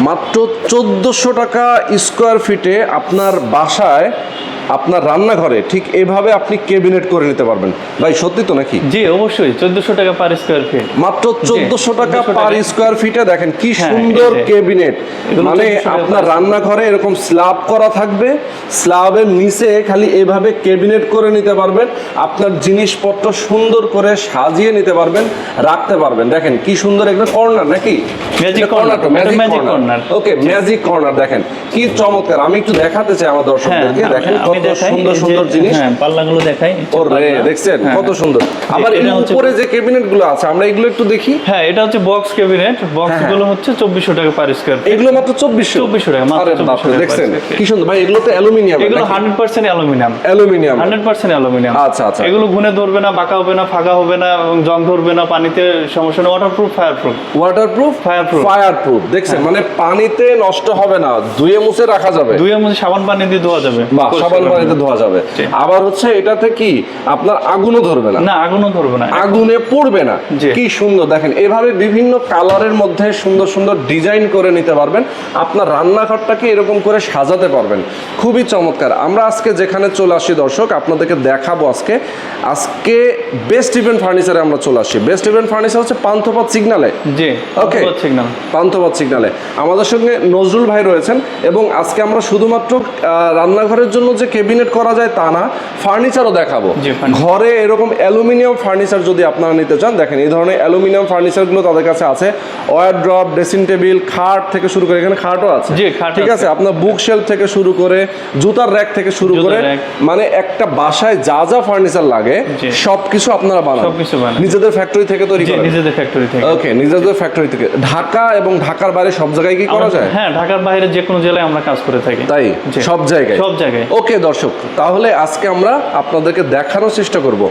মাত্র 1400 টাকা স্কোয়ার ফিটে আপনার বাসায় আপনার রান্নাঘরে ঠিক এভাবে আপনি ক্যাবিনেট করে নিতে পারবেন। ভাই সত্যি তো নাকি? জি অবশ্যই 1400 টাকা পার স্কয়ার ফিট। মাত্র 1400 টাকা পার স্কোয়ার ফিটে দেখেন কি সুন্দর ক্যাবিনেট। মানে আপনার রান্নাঘরে এরকম স্ল্যাব করা থাকবে, স্ল্যাবের নিচে খালি এভাবে ক্যাবিনেট করে নিতে পারবেন, আপনার জিনিসপত্র সুন্দর করে সাজিয়ে নিতে পারবেন, রাখতে পারবেন। দেখেন কি সুন্দর একটা কর্নার নাকি ম্যাজিক কর্নার, ম্যাজিক কর্নার। ওকে ম্যাজিক কর্নার দেখেন কি চমৎকার। আমি একটু দেখাতে চাই আমার দর্শকদেরকে, দেখেন কত সুন্দর সুন্দর জিনিস। হ্যাঁ পাল্লাগুলো দেখাই। ওরে দেখছেন কত সুন্দর। আবার এর উপরে যে ক্যাবিনেট গুলো আছে আমরা এগুলো একটু দেখি। হ্যাঁ এটা হচ্ছে বক্স ক্যাবিনেট, বক্স গুলো হচ্ছে 2400 টাকা পার স্কয়ার ফিট। এগুলো মাত্র 2400 টাকা মাত্র। আরে বাপ রে দেখছেন কি সুন্দর। ভাই এগুলো তো অ্যালুমিনিয়াম? এগুলো 100% অ্যালুমিনিয়াম। Aluminium 100% aluminium. আচ্ছা আচ্ছা। এগুলো ঘুনে ধরবে না, বাঁকা হবে না, ফাঁকা হবে না এবং জং ধরবে না, পানিতে সমস্যা নেই। Waterproof, fireproof. ওয়াটারপ্রুফ, ফায়ারপ্রুফ দেখছেন মানে পানিতে নষ্ট হবে না, ধুয়ে মুছে রাখা যাবে। ধুয়ে মুছে সাবান পানি দিয়ে ধোয়া যাবে। বাহ, সাবান পানিতে ধোয়া যাবে। আবার হচ্ছে এটাতে কি আপনার আগুনও ধরবে না? না আগুনও ধরবে না, আগুনে পড়বে না। কি সুন্দর দেখেন, এভাবে বিভিন্ন কালারের মধ্যে সুন্দর সুন্দর ডিজাইন করে নিতে পারবেন, আপনার রান্নাঘরটাকে এরকম করে সাজাতে পারবেন। খুবই চমৎকার। আমরা আজকে যেখানে চলে আসি দর্শক আপনাদেরকে দেখাবো আজকে বেস্ট ইভেন্ট ফার্নিচারে আমরা চলে আসি। বেস্ট ইভেন্ট ফার্নিচার হচ্ছে পান্থপথ সিগন্যালে। জি ওকে সিগন্যাল, পান্থপথ সিগন্যালে আমাদের সঙ্গে নজরুল ভাই রয়েছেন। এবং আজকে আমরা শুধুমাত্র রান্নাঘরের জন্য যে ক্যাবিনেট করা যায় তা না, ফার্নিচারও দেখাবো। ঘরে এরকম অ্যালুমিনিয়াম ফার্নিচার যদি আপনারা নিতে চান, দেখেন এই ধরনের অ্যালুমিনিয়াম ফার্নিচারগুলো তাদের কাছে আছে। ওয়ারড্রপ, ড্রেসিং টেবিল, খাট থেকে শুরু করে, এখানে খাটও আছে, ঠিক আছে, আপনার বুক শেলফ থেকে শুরু করে জুতার র্যাক থেকে শুরু করে, মানে একটা বাসায় যা যা ফার্নিচার লাগে সবকিছু আপনারা বানান নিজেদের ফ্যাক্টরি থেকে তৈরি করেন? নিজেদের ফ্যাক্টরি থেকে। ওকে, নিজেদের ফ্যাক্টরি থেকে। ঢাকা এবং ঢাকার বাইরে সব জায়গায় কি করা যায়? হ্যাঁ ঢাকার বাইরে যে কোনো জেলায় আমরা কাজ করে থাকি। তাই সব জায়গায়? সব জায়গায়। ওকে দর্শক, তাহলে আজকে আমরা আপনাদেরকে দেখানোর চেষ্টা করব।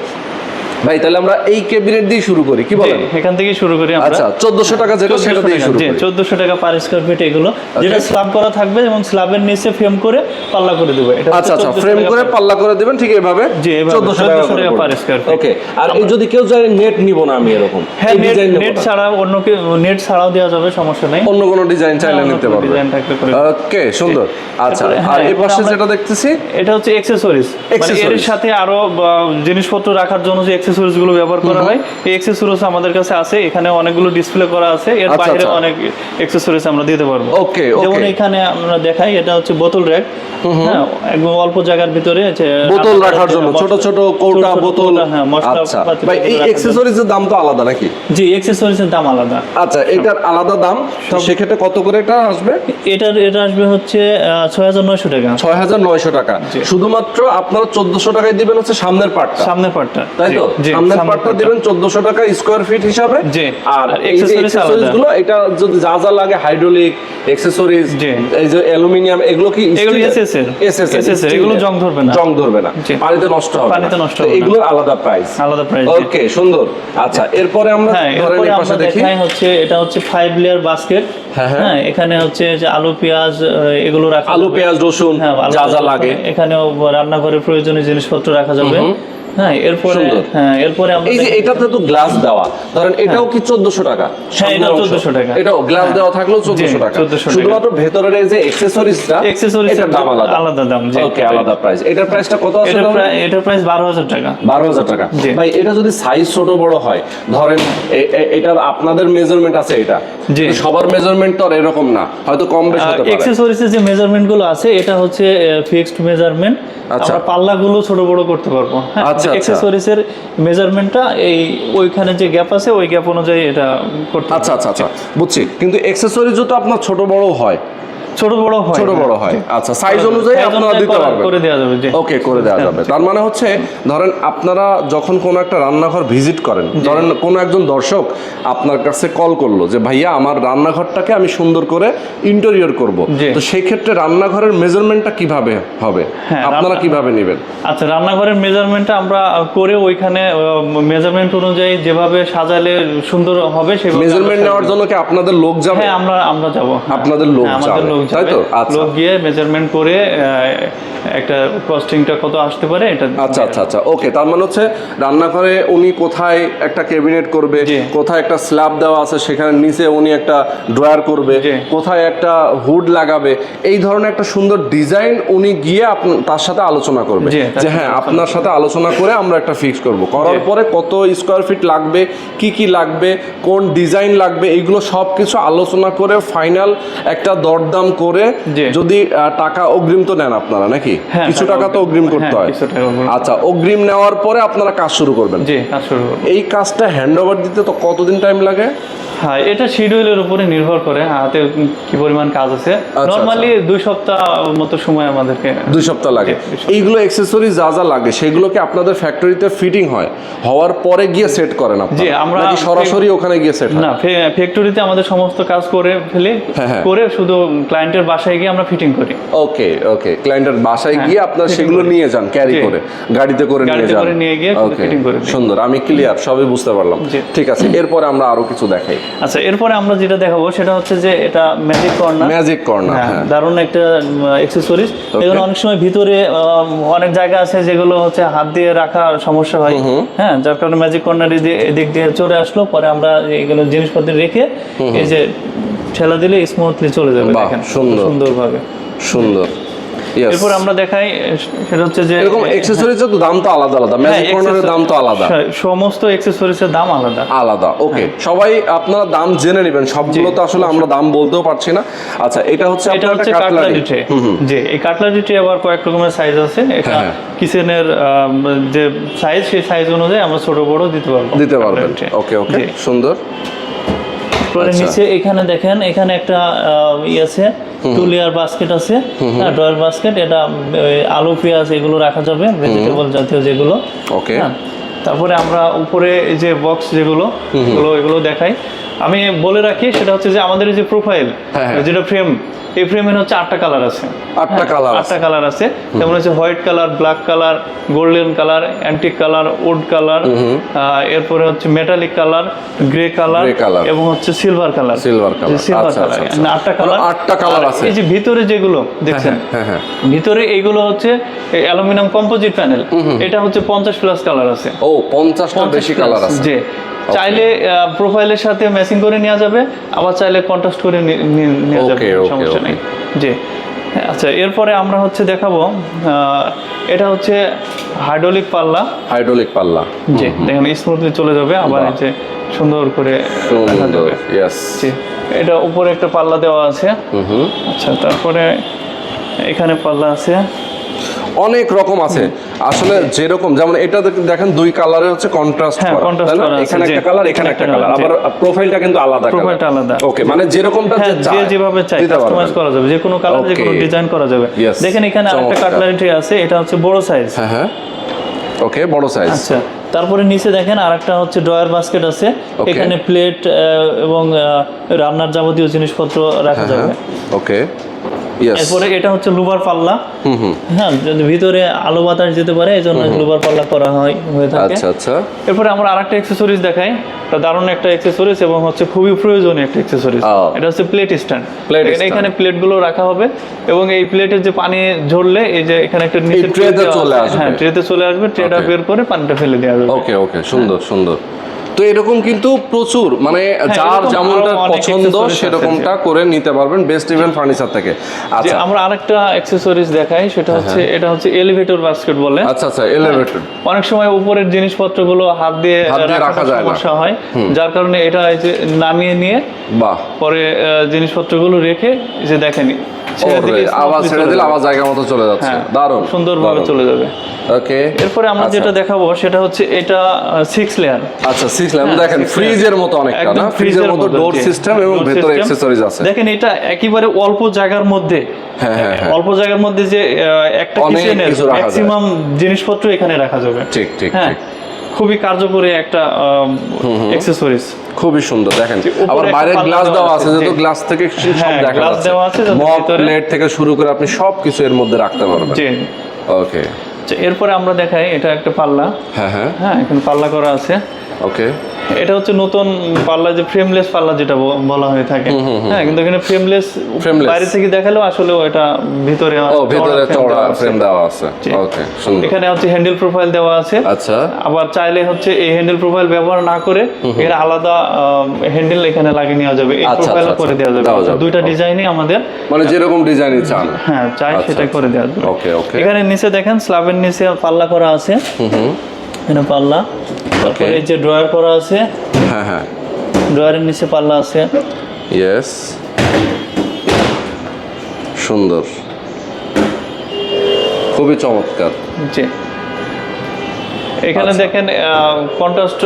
ভাই তাহলে আমরা এই ক্যাবিনেট দিয়ে শুরু করি, কি বলেন? এখান থেকে শুরু করি আমরা। আচ্ছা 1400 টাকা যেটা সেটা দিয়ে শুরু করি। 1400 টাকা পার স্কয়ার ফিট এগুলো, যেটা স্ল্যাব করা থাকবে এবং স্ল্যাবের নিচে ফ্রেম করে পাল্লা করে দেব। এটা আচ্ছা আচ্ছা, ফ্রেম করে পাল্লা করে দিবেন ঠিক এইভাবে। জি 1400 টাকা পার স্কয়ার ফিট। ওকে, আর এই যদি কেউ চায় নেট নিব না আমি এরকম, হ্যাঁ নেট ছাড়া অন্য নেট ছাড়াও দেওয়া যাবে, সমস্যা নাই। অন্য কোনো ডিজাইন চাইলে নিতে পারবে। ওকে সুন্দর। আচ্ছা, আর এই পাশে যেটা দেখতেছি এটা হচ্ছে অ্যাকসেসরিজ। মানে এর সাথে আরো জিনিসপত্র রাখার জন্য যে অ্যাকসেসরিজ গুলো ব্যবহার করা হয়, এই অ্যাকসেসরিজ আমাদের কাছে আছে। এখানে অনেকগুলো ডিসপ্লে করা আছে, এর বাইরে অনেক অ্যাকসেসরিজ আমরা দিতে পারবো। ওকে, যেমন এখানে আমরা দেখাই, এটা হচ্ছে বোতল র্যাক। হ্যাঁ একদম অল্প জায়গার ভিতরে বোতল রাখার জন্য ছোট ছোট কৌটা বোতল। হ্যাঁ মশলা। ভাই এই অ্যাকসেসরিজের দাম তো আলাদা নাকি? জি অ্যাকসেসরিজের দাম আলাদা। আচ্ছা, এটার আলাদা দাম, সেক্ষেত্রে কত করে এটা আসবে? এটা আসবে হচ্ছে 6900 টাকা। 6900 টাকা। শুধুমাত্র আপনারা 1400 টাকায় দিবেন হচ্ছে সামনের পার্টটা, তাই তো? সামনের পার্টটা দিবেন 1400 টাকা স্কয়ার ফিট হিসাবে। আর অ্যাকসেসরিজ গুলো এটা যদি যা যা লাগে, হাইড্রোলিক অ্যাকসেসরিজ, এই যে অ্যালুমিনিয়াম, এগুলো কি এসএস এগুলো জং ধরবে না, পানিতে নষ্ট হবে না, এগুলোর আলাদা প্রাইস। ওকে সুন্দর। আচ্ছা এরপরে আমরা ধরেন এই পাশে দেখি, হচ্ছে এটা হচ্ছে 5 লেয়ার বাস্কেট। হ্যাঁ এখানে হচ্ছে যে আলু পেঁয়াজ এগুলো রাখা, আলু পেঁয়াজ রসুন যা যা লাগে, এখানেও রান্নাঘরের প্রয়োজনীয় জিনিসপত্র রাখা যাবে। হ্যাঁ এরপরে আমরা এই যে এটাতে তো গ্লাস দেওয়া, ধরেন এটাও কি 1400 টাকা? হ্যাঁ এটা 1400 টাকা। এটাও গ্লাস দেওয়া থাকলেও 1400 টাকা। শুধুমাত্র ভেতরের এই যে অ্যাকসেসরিজটা, এটার দাম আলাদা দাম। ওকে আলাদা প্রাইস। এটার প্রাইসটা কত আছে? এটার প্রাইস 12000 টাকা। 12000 টাকা। ভাই এটা যদি সাইজ ছোট বড় হয়, ধরেন এটা আপনাদের মেজারমেন্ট আছে, এটা সবার মেজারমেন্ট তো আর এরকম না, হয়তো কম বেশি হতে পারে। অ্যাকসেসরিজের যে মেজারমেন্ট গুলো আছে এটা হচ্ছে ফিক্সড মেজারমেন্ট। আমরা পাল্লাগুলো ছোট বড় করতে পারবো। হ্যাঁ অ্যাকসেসরিজের মেজারমেন্টটা এই ওইখানে যে গ্যাপ আছে ওই গ্যাপ অনুযায়ী এটা করতে। আচ্ছা আচ্ছা আচ্ছা বুঝছি, কিন্তু অ্যাকসেসরিজও তো আপনার ছোট বড় হয়। ছোট বড় হয়। আচ্ছা সাইজ অনুযায়ী আপনারা দিতে পারবেন, করে দেওয়া যাবে। ওকে করে দেওয়া যাবে। তার মানে হচ্ছে ধরেন আপনারা যখন কোনো একটা রান্নাঘর ভিজিট করেন, ধরেন কোনো একজন দর্শক আপনার কাছে কল করলো যে ভাইয়া আমার রান্নাঘরটাকে আমি সুন্দর করে ইন্টেরিয়র করব, তো সেই ক্ষেত্রে রান্নাঘরের মেজারমেন্টটা কিভাবে হবে, আপনারা কিভাবে নেবেন? আচ্ছা রান্নাঘরের মেজারমেন্টটা আমরা করে ওইখানে মেজারমেন্ট অনুযায়ী যেভাবে সাজালে সুন্দর হবে সেই মেজারমেন্ট নেওয়ার জন্য কি আপনাদের লোক যাবে? হ্যাঁ আমরা যাব। আপনাদের লোক যাবে। তাই তো? আচ্ছা লোক গিয়ে মেজারমেন্ট করে একটা কস্টিংটা কত আসতে পারে এটা। আচ্ছা আচ্ছা আচ্ছা, ওকে। তার মানে হচ্ছে রান্নাঘরে উনি কোথায় একটা ক্যাবিনেট করবে, কোথায় একটা স্ল্যাব দেওয়া আছে সেখানে নিচে উনি একটা ড্রয়ার করবে, কোথায় একটা হুড লাগাবে, এই ধরনের একটা সুন্দর ডিজাইন উনি গিয়ে তার সাথে আলোচনা করবে যে হ্যাঁ আপনার সাথে আলোচনা করে আমরা একটা ফিক্স করব। করার পরে কত স্কোয়ার ফিট লাগবে, কি কি লাগবে, কোন ডিজাইন লাগবে, এইগুলো সব কিছু আলোচনা করে ফাইনাল একটা দরদাম করে যদি টাকা অগ্রিম তো নেন আপনারা নাকি? কিছু টাকা তো অগ্রিম করতে হয়। আচ্ছা, অগ্রিম নেওয়ার পরে আপনারা কাজ শুরু করবেন। এই কাজটা হ্যান্ড ওভার দিতে তো কতদিন টাইম লাগে? হ্যাঁ, এটা শিডিউলের উপরে নির্ভর করে হাতে কি পরিমাণ কাজ আছে। নরমালি 2 সপ্তাহ মতো সময় আমাদেরকে 2 সপ্তাহ লাগে। এইগুলো অ্যাকসেসরি যা যা লাগে সেগুলো কি আপনাদের ফ্যাক্টরিতে ফিটিং হয়, হওয়ার পরে গিয়ে সেট করেন আপনারা? জি, আমরা সরাসরি ওখানে গিয়ে সেট না, ফ্যাক্টরিতে আমাদের সমস্ত কাজ করে ফেলে করে শুধু ক্লায়েন্টের বাসায় গিয়ে আমরা ফিটিং করি। ওকে ওকে, ক্লায়েন্টের বাসায় গিয়ে আপনারা সেগুলো নিয়ে যান, ক্যারি করে গাড়িতে করে নিয়ে যান, নিয়ে গিয়ে ফিটিং করে। সুন্দর, আমি ক্লিয়ার, সবই বুঝতে পারলাম। ঠিক আছে, এরপরে আমরা আরো কিছু দেখাই। আচ্ছা, এরপরে আমরা যেটা দেখাবো সেটা হচ্ছে যে এটা ম্যাজিক কর্নার। ম্যাজিক কর্নার, হ্যাঁ, দারুণ একটা অ্যাকসেসরিজ। এগুলো অনেক সময় ভিতরে অনেক জায়গা আছে যেগুলো হচ্ছে হাত দিয়ে রাখা সমস্যা হয়, হ্যাঁ, যার কারণে ম্যাজিক কর্নার এদিক দিয়ে চলে আসলো, পরে আমরা এগুলো জিনিসপত্র রেখে এই যে ঠেলা দিলে স্মুথলি চলে যাবে। দেখেন সুন্দরভাবে, সুন্দর। এরপর আমরা দেখাই সেটা হচ্ছে যে এরকম অ্যাকসেসরিজের তো দাম তো আলাদা আলাদা, ম্যাজিক কর্নারের দাম তো আলাদা, সমস্ত অ্যাকসেসরিজের দাম আলাদা আলাদা। ওকে, সবাই আপনারা দাম জেনে নেবেন, সবগুলো তো আসলে আমরা দাম বলতেও পারছি না। আচ্ছা, এটা হচ্ছে কাটলারি ট্রে। জি, এই কাটলারি ট্রে আবার কয়েক রকমের সাইজ আছে। এটা কিচেনের যে সাইজ, সেই সাইজ অনুযায়ী আমরা ছোট বড় দিতে পারবেন। ওকে ওকে, সুন্দর। পরে নিচে এখানে দেখেন, এখানে একটা আছে, 2 লেয়ার বাস্কেট আছে, হ্যাঁ, ড্রয়ার বাস্কেট। এটা আলু পেঁয়াজ এগুলো রাখা যাবে, ভেজিটেবল জাতীয় যেগুলো। ওকে, তারপরে আমরা উপরে যে বক্স যেগুলো এগুলো দেখাই। আমি বলে রাখি সেটা হচ্ছে যে আমাদের যে প্রোফাইল, যেটা ফ্রেম, এই ফ্রেমের হচ্ছে 8টা কালার আছে। 8টা কালার আছে, যেমন হচ্ছে white colour, black colour, golden colour, antique colour, would colour, এরপরে হচ্ছে মেটালিক কালার, গ্রে কালার এবং হচ্ছে সিলভার কালার। 8টা কালার আছে। এই যে ভিতরে যেগুলো দেখছেন, ভিতরে এইগুলো হচ্ছে অ্যালুমিনিয়াম কম্পোজিট প্যানেল। এটা হচ্ছে 50+ কালার আছে। ও, 50টা বেশি কালার আছে। জি, চাইলে প্রোফাইলের সাথে ম্যাচিং করে নেওয়া যাবে, আবার চাইলে কন্ট্রাস্ট করে নেওয়া যাবে, সমস্যা নেই। জি, আচ্ছা, এরপরে আমরা হচ্ছে দেখাবো, এটা হচ্ছে হাইড্রোলিক পাল্লা। জি, দেখেন স্মুথলি চলে যাবে, আবার এই যে সুন্দর করে রাখা যাবে। জি, এটা উপরে একটা পাল্লা দেওয়া আছে। আচ্ছা, তারপরে এখানে পাল্লা আছে, অনেক রকম আছে আসলে, যেরকম যেমন এটা দেখেন 2 কালারে হচ্ছে কন্ট্রাস্ট করা, এখানে একটা কালার, এখানে একটা কালার, আবার প্রোফাইলটা কিন্তু আলাদা। ওকে, মানে যেরকমটা যে যেভাবে চাই কাস্টমাইজ করা যাবে, যে কোনো কালার, যে কোনো ডিজাইন করা যাবে। দেখেন এখানে আরেকটা কাটলারি ট্রে আছে, এটা হচ্ছে বড় সাইজ। হ্যাঁ, ওকে, বড় সাইজ। আচ্ছা, তারপরে নিচে দেখেন আরেকটা হচ্ছে ড্রয়ার বাস্কেট আছে, এখানে প্লেট এবং রান্নার যাবতীয় জিনিসপত্র রাখা যাবে। ওকে, এরপরে এটা হচ্ছে লুবার পাল্লা। হ্যাঁ, যদি ভিতরে আলো বাতাস যেতে পারে এই জন্য লুবার পাল্লা করা হয়ে থাকে। আচ্ছা, এরপরে আমরা আরেকটা অ্যাকসেসরিজ দেখাই, এটা দারুণ একটা অ্যাকসেসরিজ এবং হচ্ছে খুবই প্রয়োজনীয় একটা অ্যাকসেসরিজ। এটা হচ্ছে প্লেট স্ট্যান্ড। এখানে প্লেটগুলো রাখা হবে এবং এই প্লেটের যে পানি ঝরলে এই যে এখানে একটা নিচে ট্রেতে চলে আসবে। হ্যাঁ, ট্রেতে চলে আসবে, ট্রেটা বের করে পানিটা ফেলে দেওয়া হবে। ওকে ওকে, সুন্দর সুন্দর। তো এরকম কিন্তু প্রচুর, মানে যার যেমনটা পছন্দ সেরকমটা করে নিতে পারবেন বেস্ট ইভেন্ট ফার্নিচার থেকে। আচ্ছা, আমরা আরেকটা অ্যাকসেসরিজ দেখাই, সেটা হচ্ছে এটা হচ্ছে এলিভেটর বাস্কেট বলে। আচ্ছা আচ্ছা, এলিভেটর। অনেক সময় উপরের জিনিসপত্রগুলো হাত দিয়ে রাখা যায় না, সমস্যা হয়, যার কারণে এটা এই যে নামিয়ে নিয়ে পরে জিনিসপত্রগুলো রেখে যে দেখেন আবার ছেড়ে দিলে আবার জায়গা মতো চলে যাচ্ছে, দারুণ সুন্দরভাবে চলে যাবে। ওকে, এরপরে আমরা যেটা দেখাবো সেটা হচ্ছে এটা 6 লেয়ার। আচ্ছা, 6 লেয়ার, দেখেন ফ্রিজের মতো অনেকটা না, ফ্রিজের মতো ডোর সিস্টেম এবং ভিতরে অ্যাকসেসরিজ আছে। দেখেন এটা একেবারে অল্প জায়গার মধ্যে, অল্প জায়গার মধ্যে যে একটা কিচেনের ম্যাক্সিমাম জিনিসপত্র এখানে রাখা যাবে। ঠিক ঠিক ঠিক, খুবই কার্যকরী একটা অ্যাকসেসরিজ, খুবই সুন্দর। দেখেন আবার বাইরে গ্লাস দেওয়া আছে, যেহেতু গ্লাস থেকে সব দেখা যাচ্ছে, মগ প্লেট থেকে শুরু করে আপনি সব কিছু এর মধ্যে রাখতে পারবেন। জি, ওকে। এরপরে আমরা দেখাই, এটা একটা পাল্লা। হ্যাঁ, এখানে পাল্লা করা আছে। ওকে, এটা হচ্ছে নতুন পাল্লা, যে ফ্রেমলেস পাল্লা যেটা বলা হয়ে থাকে। হ্যাঁ, কিন্তু এখানে ফ্রেমলেস বাইরে থেকে দেখালেও আসলে এটা ভিতরে চওড়া ফ্রেম দেওয়া আছে। ওকে, সুন্দর। এখানে হচ্ছে হ্যান্ডেল প্রোফাইল দেওয়া আছে। আচ্ছা, আবার চাইলে হচ্ছে এই হ্যান্ডেল প্রোফাইল ব্যবহার না করে এর আলাদা হ্যান্ডেল এখানে লাগিয়ে নেওয়া যাবে, এই প্রোফাইল করে দেওয়া যাবে। দুইটা ডিজাইনই আমাদের, মানে যেরকম ডিজাইনই চান, হ্যাঁ চাই সেটাই করে দেওয়া যাবে। ওকে ওকে। এখানে নিচে দেখেন স্ল্যাবের নিচে পাল্লা করা আছে। এখানে পাল্লা, তারপরে এই যে ড্রয়ার করা আছে। হ্যাঁ হ্যাঁ, ড্রয়ারের নিচে পাল্লা আছে। ইয়েস, সুন্দর, খুবই চমৎকার। জি, এখানে দেখেন কন্ট্রাস্ট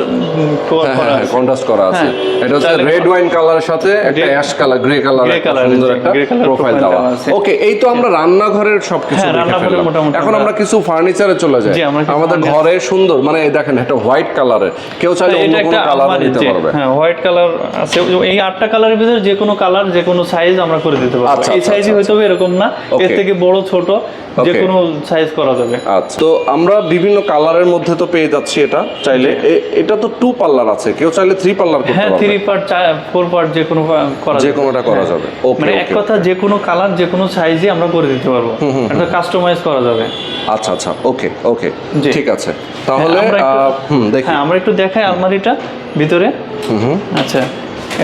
কন্ট্রাস্ট করা আছে। এটা হচ্ছে রেড ওয়াইন কালারের সাথে একটা অ্যাশ কালার, গ্রে কালার, সুন্দর একটা প্রোফাইল দেওয়া। ওকে, এই তো আমরা রান্নাঘরের সবকিছু দেখে ফেললাম। এখন আমরা কিছু ফার্নিচারে চলে যাই। আমাদের ঘরে সুন্দর, মানে দেখেন একটা হোয়াইট কালারের, কেউ চাইলে অন্য কোনো কালার দিতে পারবে। হ্যাঁ, হোয়াইট কালার আছে। এই 8টা কালারের ভিতরে যে কোনো কালার, যে কোনো সাইজ আমরা করে দিতে পারবো। এই সাইজই হয়তো এরকম না, এর থেকে বড় ছোট যে কোনো সাইজ করা যাবে। আচ্ছা, তো আমরা বিভিন্ন কালারের মধ্যে তো পেয়ে যাচ্ছি। এটা চাইলে, এটা তো 2 পাল্লার আছে, কেউ চাইলে 3 পাল্লার করতে পারবে। হ্যাঁ, 3 পার্ট 4 পার্ট যে কোনো করা, যে কোনোটা করা যাবে। ওকে, মানে এক কথা যে কোনো কালার, যে কোনো সাইজে আমরা করে দিতে পারবো, এটা কাস্টমাইজ করা যাবে। আচ্ছা আচ্ছা, ওকে ওকে, ঠিক আছে। তাহলে দেখি, হ্যাঁ আমরা একটু দেখাই আলমারিটা ভিতরে। আচ্ছা,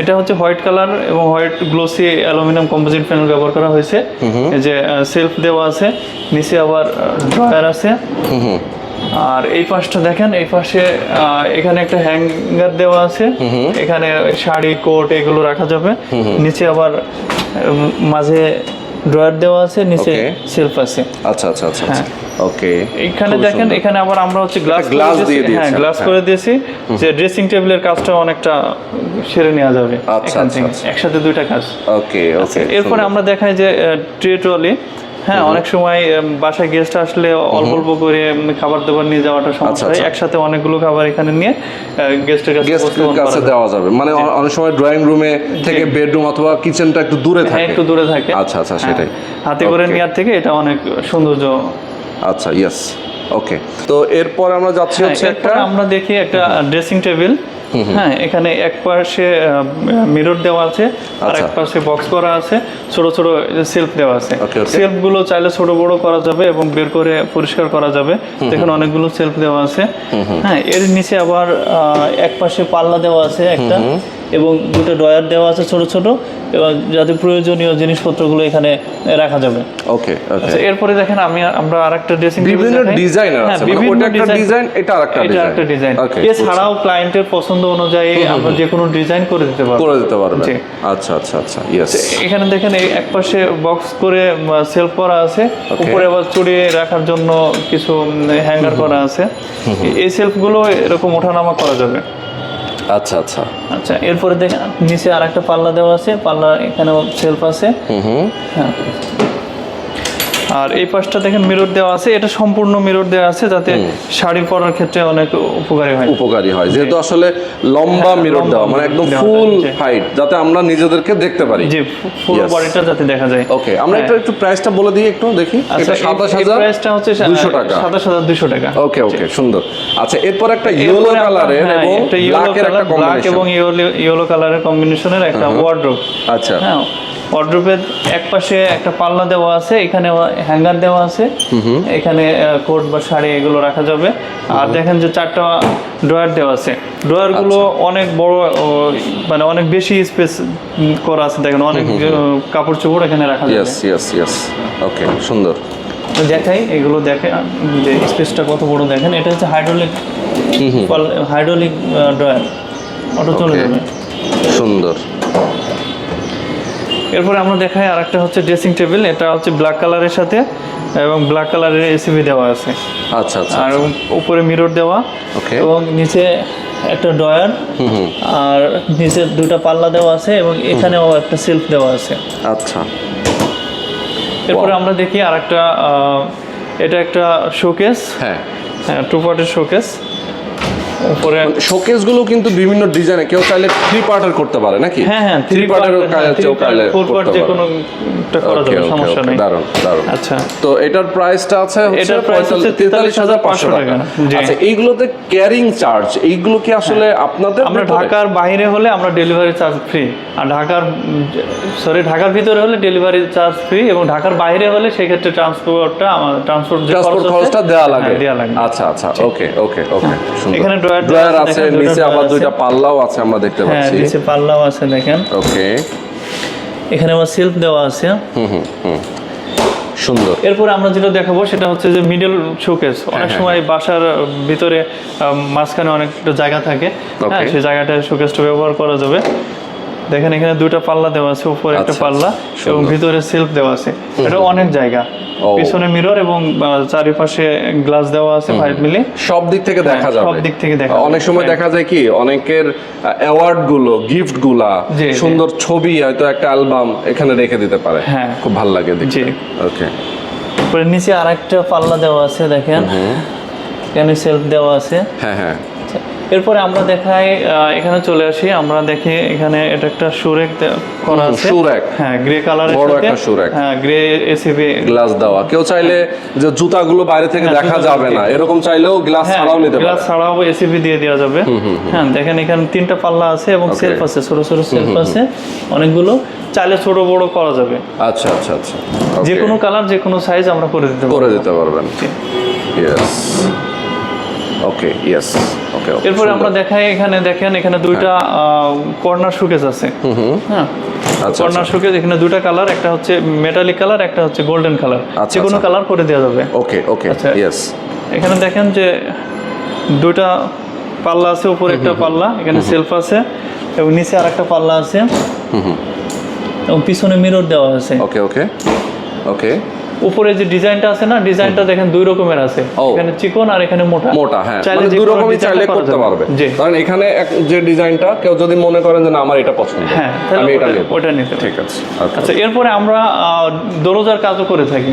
এটা হচ্ছে হোয়াইট কালার এবং white glossy aluminium composite panel ব্যবহার করা হয়েছে। এই যে সেলফ দেওয়া আছে, নিচে আবার ড্রয়ার আছে। আর এই পাশটা দেখেন, এই পাশে এখানে একটা হ্যাঙ্গার দেওয়া আছে, এখানে শাড়ি, কোট এগুলো রাখা যাবে। নিচে আবার মাঝে ড্রয়ার দেওয়া আছে, নিচে সেলফ আছে। আচ্ছা আচ্ছা আচ্ছা, ওকে। এখানে দেখেন, এখানে আবার আমরা হচ্ছে গ্লাস দিয়ে দিয়েছি। হ্যাঁ, গ্লাস করে দিয়েছি, যে ড্রেসিং টেবিলের কাজটা অনেকটা সেরে নেওয়া যাবে এখান থেকে, একসাথে দুইটা কাজ। ওকে ওকে। এরপরে আমরা দেখাই যে ট্রে ট্রলি। হ্যাঁ, অনেক সময় বাসায় গেস্ট আসলে অল্প অল্প করে খাবার দাবার নিয়ে যাওয়াটা সমস্যা হয়। একসাথে অনেকগুলো খাবার এখানে নিয়ে গেস্টের কাছে দেওয়া যাবে। মানে অনেক সময় ড্রয়িং রুমে থেকে বেডরুম অথবা কিচেনটা একটু দূরে থাকে, একটু দূরে থাকে। আচ্ছা আচ্ছা, সেটাই। হাতে করে নেওয়ার থেকে এটা অনেক সৌন্দর্য। আচ্ছা, ইয়েস, ওকে। তো এরপর আমরা যাচ্ছি হচ্ছে একটা, আমরা দেখি একটা ড্রেসিং টেবিল। হ্যাঁ, এখানে এক পাশে মিরর দেওয়া আছে, আর এক পাশে বক্স করা আছে, ছোট ছোট সেলফ দেওয়া আছে। সেলফ গুলো চাইলে ছোট বড় করা যাবে এবং বের করে পরিষ্কার করা যাবে। দেখুন অনেকগুলো সেলফ দেওয়া আছে। হ্যাঁ, এর নিচে আবার এক পাশে পাল্লা দেওয়া আছে একটা, এবং দুটো ড্রয়ার দেওয়া আছে ছোট ছোট, এবং যাতে প্রয়োজনীয় জিনিসপত্রগুলো এখানে রাখা যাবে। ওকে ওকে। এরপরে দেখেন আমরা আরেকটা ড্রেসিং টেবিল, বিভিন্ন ডিজাইন আছে, মানে ওটা একটা ডিজাইন, এটা আরেকটা ডিজাইন। এছাড়াও ক্লায়েন্টের পছন্দ অনুযায়ী আমরা যে কোনো ডিজাইন করে দিতে পারবো। আচ্ছা আচ্ছা আচ্ছা, ইয়েস। এখানে দেখেন এই একপাশে বক্স করে সেলফ করা আছে, উপরে আবার চুড়ি রাখার জন্য কিছু হ্যাঙ্গার করা আছে। এই সেলফগুলো এরকম ওঠানামা করা যাবে। আচ্ছা আচ্ছা আচ্ছা, এরপরে দেখেন নিচে আরেকটা পাল্লা দেওয়া আছে, পাল্লা এখানেও সেলফ আছে। হ্যাঁ, আর এই পাশটা দেখেন মিরর দেওয়া আছে, এটা সম্পূর্ণ মিরর দেওয়া আছে যাতে শাড়ি পরার ক্ষেত্রে অনেক উপকারী হয়, যেহেতু আসলে লম্বা মিরর দেওয়া, মানে একদম ফুল হাইট, যাতে আমরা নিজেদেরকে দেখতে পারি, জি ফুল বডিটা যাতে দেখা যায়। ওকে, আমরা একটু প্রাইসটা বলে দিই, একটু দেখি। এটা 27000, প্রাইসটা হচ্ছে 200 টাকা, 27200 টাকা। ওকে ওকে, সুন্দর। আচ্ছা, এরপর একটা ইয়েলো কালারের এবং ব্ল্যাকের একটা কম্বিনেশন, ব্ল্যাক এবং ইয়েলো কালারের কম্বিনেশনের একটা ওয়ার্ডরোব। আচ্ছা, হ্যাঁ, ওয়ার্ডরোবের এক পাশে একটা পাল্লা দেওয়া আছে, এখানে হ্যাঙ্গার দেওয়া আছে, এখানে কোট বা শাড়ি এগুলো রাখা যাবে। আর দেখেন যে 4টা ড্রয়ার দেওয়া আছে, ড্রয়ারগুলো অনেক বড়, মানে অনেক বেশি স্পেস করা আছে। দেখেন অনেক কাপড় চোপড় এখানে রাখা যাবে। ওকে, সুন্দর। দেখাই এগুলো, দেখেন যে স্পেসটা কত বড়। দেখেন এটা হচ্ছে হাইড্রোলিক ড্রয়ার, অটো চলে যাবে। সুন্দর। এরপরে আমরা দেখাই আরেকটা হচ্ছে ড্রেসিং টেবিল, এটা হচ্ছে ব্ল্যাক কালারের সাথে এবং ব্ল্যাক কালারের এসিবি দেওয়া আছে। আচ্ছা আচ্ছা, আর উপরে মিরর দেওয়া, এবং নিচে একটা ড্রয়ার, আর নিচে দুটো পাল্লা দেওয়া আছে, এবং এখানেও একটা সেলফ দেওয়া আছে। আচ্ছা, এরপরে আমরা দেখি আরেকটা, এটা একটা শোকেস। হ্যাঁ, 2 পার্টের শোকেস। উপরে শোকেস গুলো কিন্তু বিভিন্ন ডিজাইনে, কেউ চাইলে 3 পার্টের করতে পারে নাকি? হ্যাঁ 3 পার্টের কাজ কেউ চাইলে 4 পার্ট যে কোনো একটা করা যাবে, সমস্যা নেই। দারুন। আচ্ছা, তো এটার প্রাইসটা আছে এটার প্রাইস হচ্ছে 43,500 টাকা। আচ্ছা, এইগুলোতে ক্যারিং চার্জ এইগুলো কি আসলে আপনাদের? আমরা ঢাকার বাইরে হলে আমরা ডেলিভারি চার্জ ফ্রি, আর ঢাকার ভিতরে হলে ডেলিভারি চার্জ ফ্রি, এবং ঢাকার বাইরে হলে সেক্ষেত্রে ট্রান্সপোর্ট খরচটা দেওয়া লাগে। আচ্ছা, ওকে। এখানে ড্রয়ার আছে, নিচে আবার দুইটা পাল্লাও আছে আমরা দেখতে পাচ্ছি। হ্যাঁ, নিচে পাল্লাও আছে দেখেন। ওকে, এখানে আবার সেলফ দেওয়া আছে। সুন্দর। এরপর আমরা যেটা দেখাবো সেটা হচ্ছে যে মিডল শোকেস। অনেক সময় বাসার ভিতরে মাঝখানে অনেকটা জায়গা থাকে, হ্যাঁ, সেই জায়গাটা শোকেসটা ব্যবহার করা যাবে। দেখেন এখানে দুটো পাল্লা দেওয়া আছে, উপরে একটা পাল্লা এবং ভিতরে সেলফ দেওয়া আছে। এটা অনেক জায়গা, পিছনে মিরর এবং চারিপাশে গ্লাস দেওয়া আছে 5 মিলি। সব দিক থেকে দেখা যাবে, সব দিক থেকে দেখা। অনেক সময় দেখা যায় কি অনেকের অ্যাওয়ার্ড গুলো, গিফট গুলা, সুন্দর ছবি, হয়তো একটা অ্যালবাম এখানে রেখে দিতে পারে। হ্যাঁ, খুব ভালো লাগে দেখতে। ওকে, তারপরে নিচে আরেকটা পাল্লা দেওয়া আছে দেখেন, এখানে সেলফ দেওয়া আছে। হ্যাঁ। এরপরে আমরা দেখাই, এখানে চলে আসি, আমরা দেখি এখানে এটা একটা শুরেক করা আছে। শুরেক, হ্যাঁ, গ্রে কালারের বড় একটা শুরেক। হ্যাঁ, গ্রে এসিবি গ্লাস দেওয়া। কেউ চাইলে যে জুতাগুলো বাইরে থেকে দেখা যাবে না, এরকম চাইলেও গ্লাস ছাড়াও নিতে পারে। গ্লাস ছাড়াও এসিবি দিয়ে দেওয়া যাবে। হ্যাঁ, দেখেন এখানে 3টা পাল্লা আছে এবং সেলফ আছে, ছোট ছোট সেলফ আছে অনেকগুলো, চাইলে ছোট বড় করা যাবে। আচ্ছা। যে কোনো কালার, যে কোনো সাইজ আমরা করে দিতে পারবেন। ইয়েস, ওকে। এরপরে আমরা দেখাই, এখানে দেখেন এখানে দুইটা কর্নার শোকেস আছে। হ্যাঁ, কর্নার শোকেস, এখানে দুইটা কালার, একটা হচ্ছে মেটালিক কালার, একটা হচ্ছে গোল্ডেন কালার। যে কোনো কালার করে দেওয়া যাবে। ওকে। আচ্ছা, ইয়েস। এখানে দেখেন যে দুইটা পাল্লা আছে, উপরে একটা পাল্লা, এখানে সেলফ আছে এবং নিচে আরেকটা পাল্লা আছে এবং পিছনে মিরর দেওয়া আছে। ওকে। উপরে যে ডিজাইনটা আছে না, ডিজাইনটা দেখেন 2 রকমের আছে, এখানে চিকন আর এখানে মোটা। হ্যাঁ, মানে 2 রকমই চাইলে করতে পারবে। কারণ এখানে যে ডিজাইনটা কেউ যদি মনে করেন যে না আমার এটা পছন্দ, হ্যাঁ, আমি এটা নেব, ওটা নিতে। ঠিক আছে। আচ্ছা, এরপরে আমরা দরজার কাজও করে থাকি।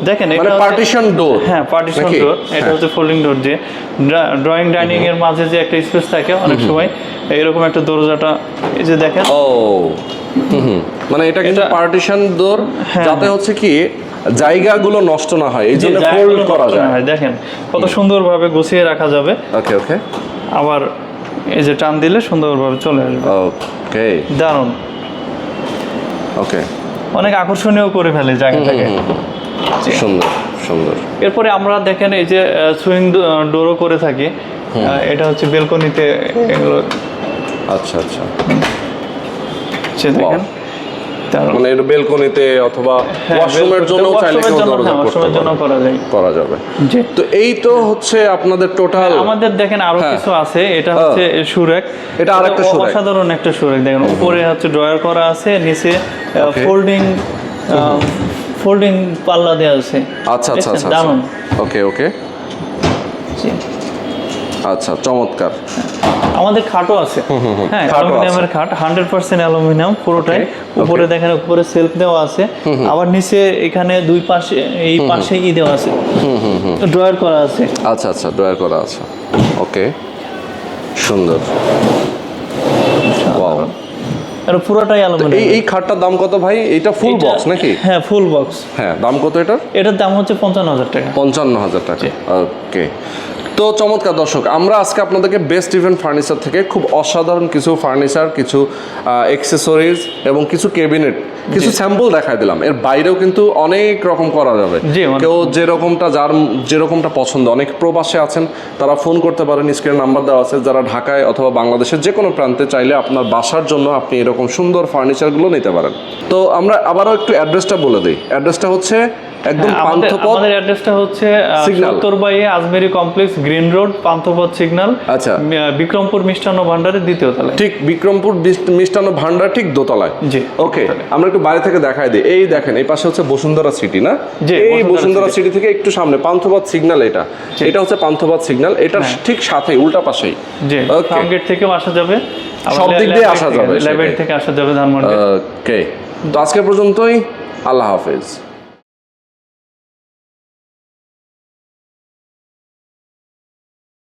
দেখেন মানে পার্টিশন ডোর। হ্যাঁ, পার্টিশন ডোর। এটা হচ্ছে ফোল্ডিং ডোর, যে ড্রয়িং ডাইনিং এর মাঝে যে একটা স্পেস থাকে অনেক সময়, এরকম একটা দরজাটা, এই যে দেখেন। মানে এটা কিন্তু পার্টিশন ডোর, যাতে হচ্ছে কি জায়গাগুলো নষ্ট না হয়, এই জন্য ফোল্ড করা যায়। দেখেন কত সুন্দরভাবে গুছিয়ে রাখা যাবে। ওকে। আবার এই যে টান দিলে সুন্দরভাবে চলে আসবে। ওকে, দারুণ। ওকে, অনেক আকর্ষণীয় করে ফেলে জায়গাটাকে। সুন্দর। এরপরে আমরা দেখেন এই যে সুইং ডোরও করে থাকি। এটা হচ্ছে বেলকনিতে এগুলো। আচ্ছা, দেখেন মানে এর বেলকনিতে অথবা ওয়াশরুমের জন্য চাইলে করা যাবে। তো এই তো হচ্ছে আপনাদের টোটাল। আমাদের দেখেন আরো কিছু আছে, এটা হচ্ছে শুরেক। এটা আরেকটা শুরেক, অসাধারণ একটা শুরেক। দেখেন উপরে হচ্ছে ড্রয়ার করা আছে, নিচে ফোল্ডিং পাল্লা দেওয়া আছে। আচ্ছা, দারুণ। ওকে। আচ্ছা, চমৎকার। আমাদের খাটও আছে। হ্যাঁ, অ্যালুমিনিয়ামের খাট, 100% অ্যালুমিনিয়াম পুরোটাই। উপরে দেখেন উপরে সেলফ দেওয়া আছে, আবার নিচে এখানে দুই পাশে, এই পাশে দেওয়া আছে, ড্রয়ার করা আছে। আচ্ছা, ড্রয়ার করা আছে। ওকে, সুন্দর। ওয়াও, আর পুরোটাই অ্যালুমিনিয়াম। এই খাটটার দাম কত ভাই? এটা ফুল বক্স নাকি? হ্যাঁ, ফুল বক্স। হ্যাঁ, দাম কত এটার দাম হচ্ছে 55,000 টাকা। 55,000 টাকা। ওকে। তো চমৎকার দর্শক, আমরা আজকে আপনাদেরকে বেস্ট ইভেন্ট ফার্নিচার থেকে খুব অসাধারণ কিছু ফার্নিচার, কিছু অ্যাক্সেসরিজ এবং কিছু ক্যাবিনেট, কিছু স্যাম্পল দেখাই দিলাম। এর বাইরেও কিন্তু অনেক রকম করা যাবে। কেউ যার যেরকমটা পছন্দ, অনেক প্রবাসে আছেন, তারা ফোন করতে পারেন, স্ক্রিনে নাম্বার দেওয়া আছে। যারা ঢাকায় অথবা বাংলাদেশের যে কোনো প্রান্তে চাইলে আপনার বাসার জন্য আপনি এরকম সুন্দর ফার্নিচারগুলো নিতে পারেন। তো আমরা আবারও একটু অ্যাড্রেসটা বলে দিই। অ্যাড্রেসটা হচ্ছে একদম পান্থপথ। আমাদের অ্যাড্রেসটা হচ্ছে Uttarbari Ajmeri complex, green road, Panthapath signal. আচ্ছা, বিক্রমপুর মিষ্টান্ন ভান্ডারের 2য় তলায়। ঠিক বিক্রমপুর মিষ্টান্ন ভান্ডার ঠিক দোতলায়। জি, ওকে। আমরা একটু বাইরে থেকে দেখাই দিই। এই দেখেন, এই পাশে হচ্ছে বসুন্ধরা সিটি না? এই বসুন্ধরা সিটি থেকে একটু সামনে পান্থপথ সিগন্যাল। এটা হচ্ছে পান্থপথ সিগন্যাল। এটার ঠিক সাথেই, উল্টা পাশেই। জি, ফার্ম গেট থেকেও আসা যাবে, সব দিক দিয়ে আসা যাবে, ল্যাবেট থেকে আসা যাবে ধানমন্ডি। ওকে। তো আজকে পর্যন্তই, আল্লাহ হাফেজ।